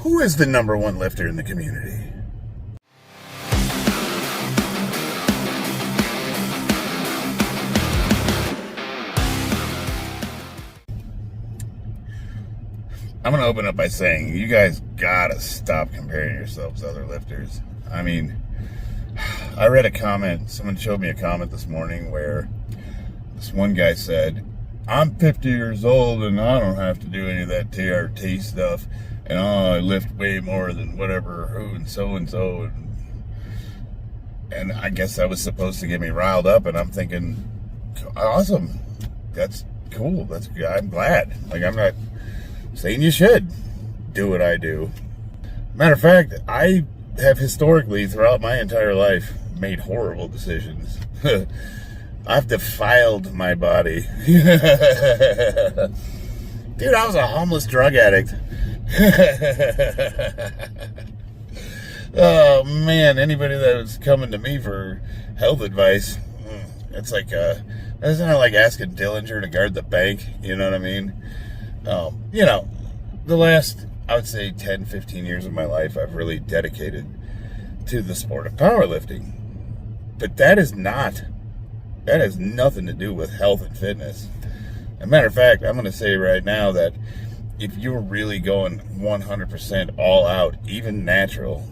Who is the number one lifter in the community? I'm going to open up by saying you guys gotta stop comparing yourselves to other lifters. I mean, I read a comment, someone showed me a comment this morning where this one guy said, I'm 50 years old and I don't have to do any of that TRT stuff, and I lift way more than whatever, who and so. And I guess that was supposed to get me riled up, and I'm thinking, awesome, that's cool, I'm glad. Like, I'm not saying you should do what I do. Matter of fact, I have historically, throughout my entire life, made horrible decisions. I've defiled my body. Dude, I was a homeless drug addict. Oh, man, anybody that was coming to me for health advice, it's like, that's not like asking Dillinger to guard the bank, you know what I mean? You know, the last, I would say, 10, 15 years of my life, I've really dedicated to the sport of powerlifting. But that has nothing to do with health and fitness. As a matter of fact, I'm going to say right now that if you're really going 100% all out, even natural,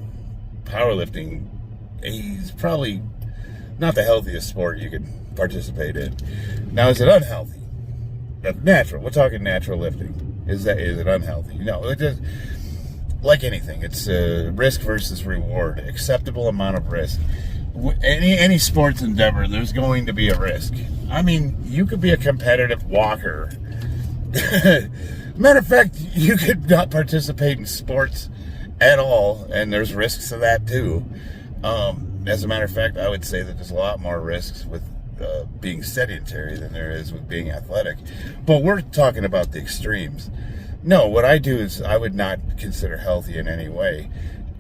powerlifting is probably not the healthiest sport you can participate in. Now, is it unhealthy? Natural. We're talking natural lifting. Is it unhealthy? No, it just, like anything, it's risk versus reward. Acceptable amount of risk. Any sports endeavor, there's going to be a risk. I mean, you could be a competitive walker. Matter of fact, you could not participate in sports at all, and there's risks to that too. As a matter of fact, I would say that there's a lot more risks with being sedentary than there is with being athletic. But we're talking about the extremes. No, what I do is I would not consider healthy in any way.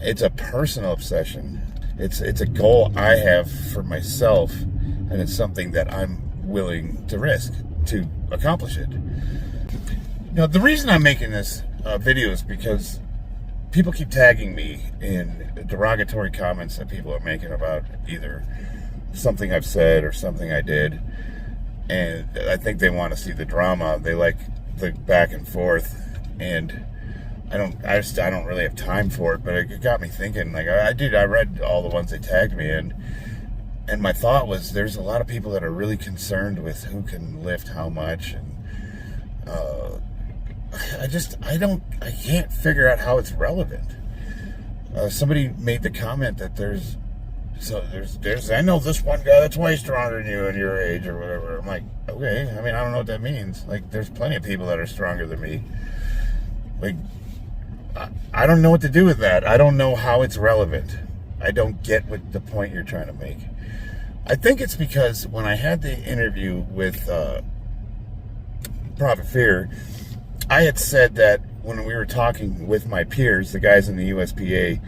It's a personal obsession. It's a goal I have for myself, and it's something that I'm willing to risk to accomplish it. Now, the reason I'm making this video is because people keep tagging me in derogatory comments that people are making about either something I've said or something I did, and I think they want to see the drama. They like the back and forth, and I don't really have time for it. But it got me thinking. Like I read all the ones they tagged me in, and my thought was, there's a lot of people that are really concerned with who can lift how much, and I can't figure out how it's relevant. Somebody made the comment that there's I know this one guy that's way stronger than you and your age or whatever. I'm like, okay, I mean, I don't know what that means. Like, there's plenty of people that are stronger than me. Like, I don't know what to do with that. I don't know how it's relevant. I don't get what the point you're trying to make. I think it's because when I had the interview with Prophet Fear, I had said that when we were talking with my peers, the guys in the USPA,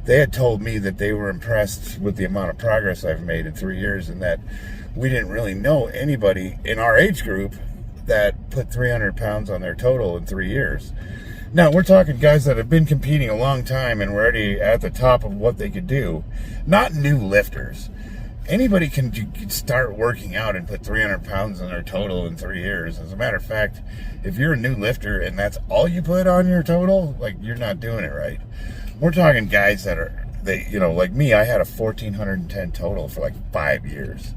they had told me that they were impressed with the amount of progress I've made in 3 years, and that we didn't really know anybody in our age group that put 300 pounds on their total in 3 years. Now, we're talking guys that have been competing a long time and were already at the top of what they could do, not new lifters. Anybody can start working out and put 300 pounds on their total in 3 years. As a matter of fact, if you're a new lifter and that's all you put on your total, like, you're not doing it right. We're talking guys that are, like me, I had a 1,410 total for like 5 years.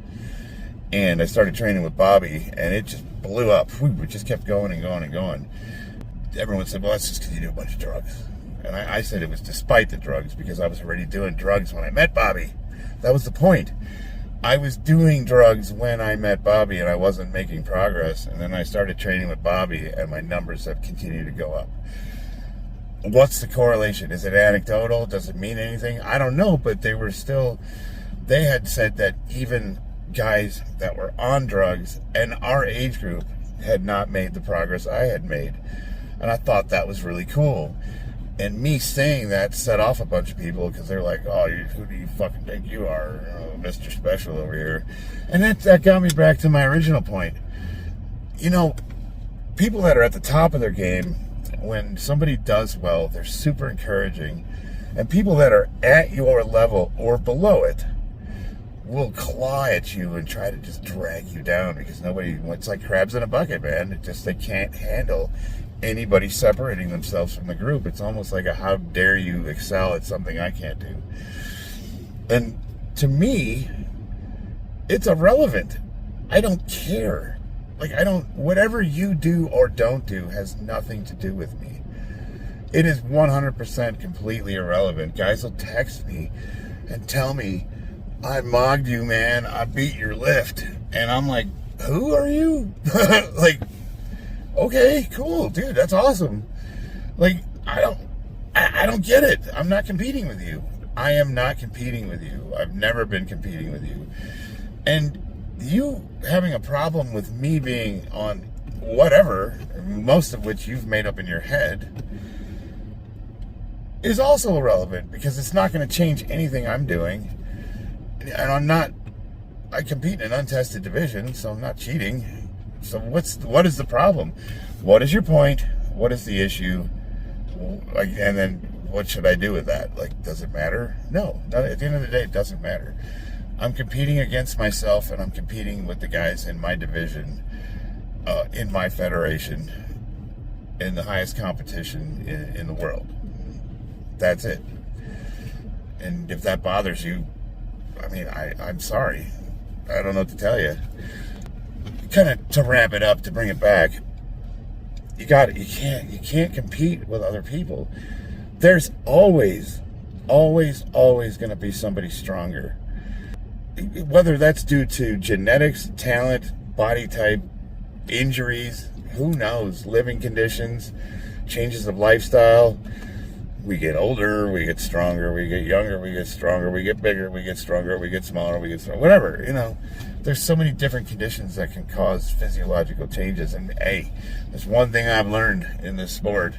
And I started training with Bobby, and it just blew up. We just kept going and going and going. Everyone said, well, that's just because you do a bunch of drugs. And I said it was despite the drugs, because I was already doing drugs when I met Bobby. That was the point. I was doing drugs when I met Bobby, and I wasn't making progress. And then I started training with Bobby, and my numbers have continued to go up. What's the correlation? Is it anecdotal? Does it mean anything? I don't know, but they had said that even guys that were on drugs and our age group had not made the progress I had made. And I thought that was really cool. And me saying that set off a bunch of people, because they're like, oh, who do you fucking think you are, Mr. Special over here? And that got me back to my original point. People that are at the top of their game, when somebody does well, they're super encouraging. And people that are at your level or below it will claw at you and try to just drag you down, because it's like crabs in a bucket, man. They can't handle anybody separating themselves from the group. It's almost like how dare you excel at something I can't do. And to me, it's irrelevant. I don't care. Whatever you do or don't do has nothing to do with me. It is 100% completely irrelevant. Guys will text me and tell me, I mogged you, man. I beat your lift. And I'm like, who are you? Okay, cool, dude. That's awesome. I don't get it. I'm not competing with you. I am not competing with you. I've never been competing with you. And you having a problem with me being on whatever, most of which you've made up in your head, is also irrelevant, because it's not going to change anything I'm doing. And I compete in an untested division, so I'm not cheating. So what is the problem? What is your point? What is the issue? And then what should I do with that? Does it matter? No. At the end of the day, it doesn't matter. I'm competing against myself, and I'm competing with the guys in my division, in my federation, in the highest competition in the world. That's it. And if that bothers you, I'm sorry. I don't know what to tell you. Kind of to wrap it up, to bring it back, you can't compete with other people. There's always going to be somebody stronger. Whether that's due to genetics, talent, body type, injuries, who knows, living conditions, changes of lifestyle. We get older, we get stronger, we get younger, we get stronger, we get bigger, we get stronger, we get smaller, we get stronger, whatever, There's so many different conditions that can cause physiological changes. And hey, there's one thing I've learned in this sport.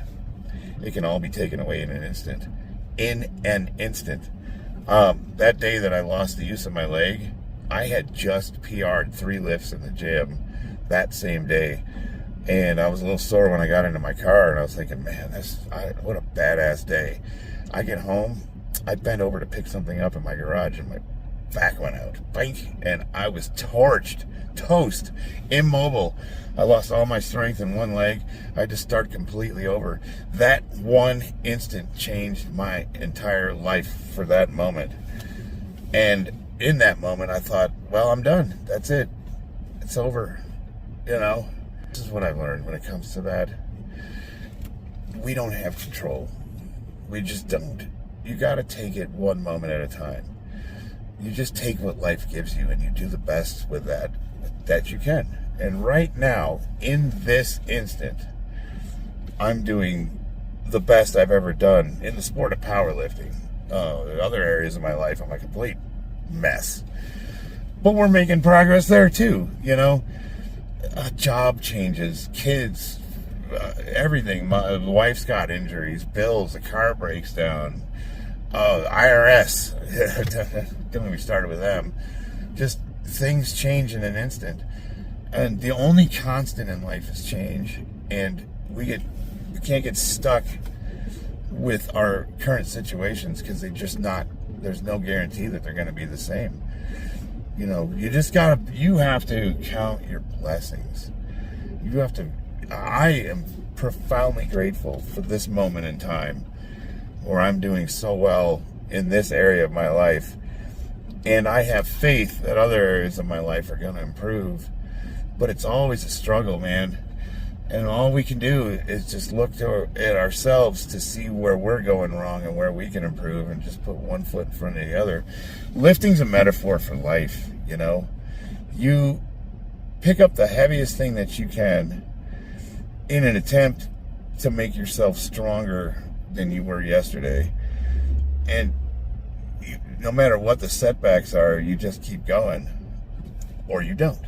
It can all be taken away in an instant. That day that I lost the use of my leg, I had just PR'd 3 lifts in the gym that same day. And I was a little sore when I got into my car, and I was thinking, man, what a badass day. I get home, I bent over to pick something up in my garage, and my back went out. Bink! And I was torched, toast, immobile. I lost all my strength in one leg. I had to start completely over. That one instant changed my entire life for that moment. And in that moment, I thought, well, I'm done. That's it. It's over. This is what I've learned when it comes to that. We don't have control. We just don't. You got to take it one moment at a time. You just take what life gives you, and you do the best with that you can. And right now, in this instant, I'm doing the best I've ever done in the sport of powerlifting. In other areas of my life, I'm a complete mess. But we're making progress there too, job changes, kids, everything. My wife's got injuries, bills, the car breaks down, IRS. Don't get me started with them. Just things change in an instant. And the only constant in life is change. And we can't get stuck with our current situations, because there's no guarantee that they're going to be the same. You have to count your blessings. I am profoundly grateful for this moment in time where I'm doing so well in this area of my life. And I have faith that other areas of my life are going to improve. But it's always a struggle, man. And all we can do is just look at ourselves to see where we're going wrong and where we can improve, and just put one foot in front of the other. Lifting's a metaphor for life, You pick up the heaviest thing that you can in an attempt to make yourself stronger than you were yesterday. And no matter what the setbacks are, you just keep going, or you don't.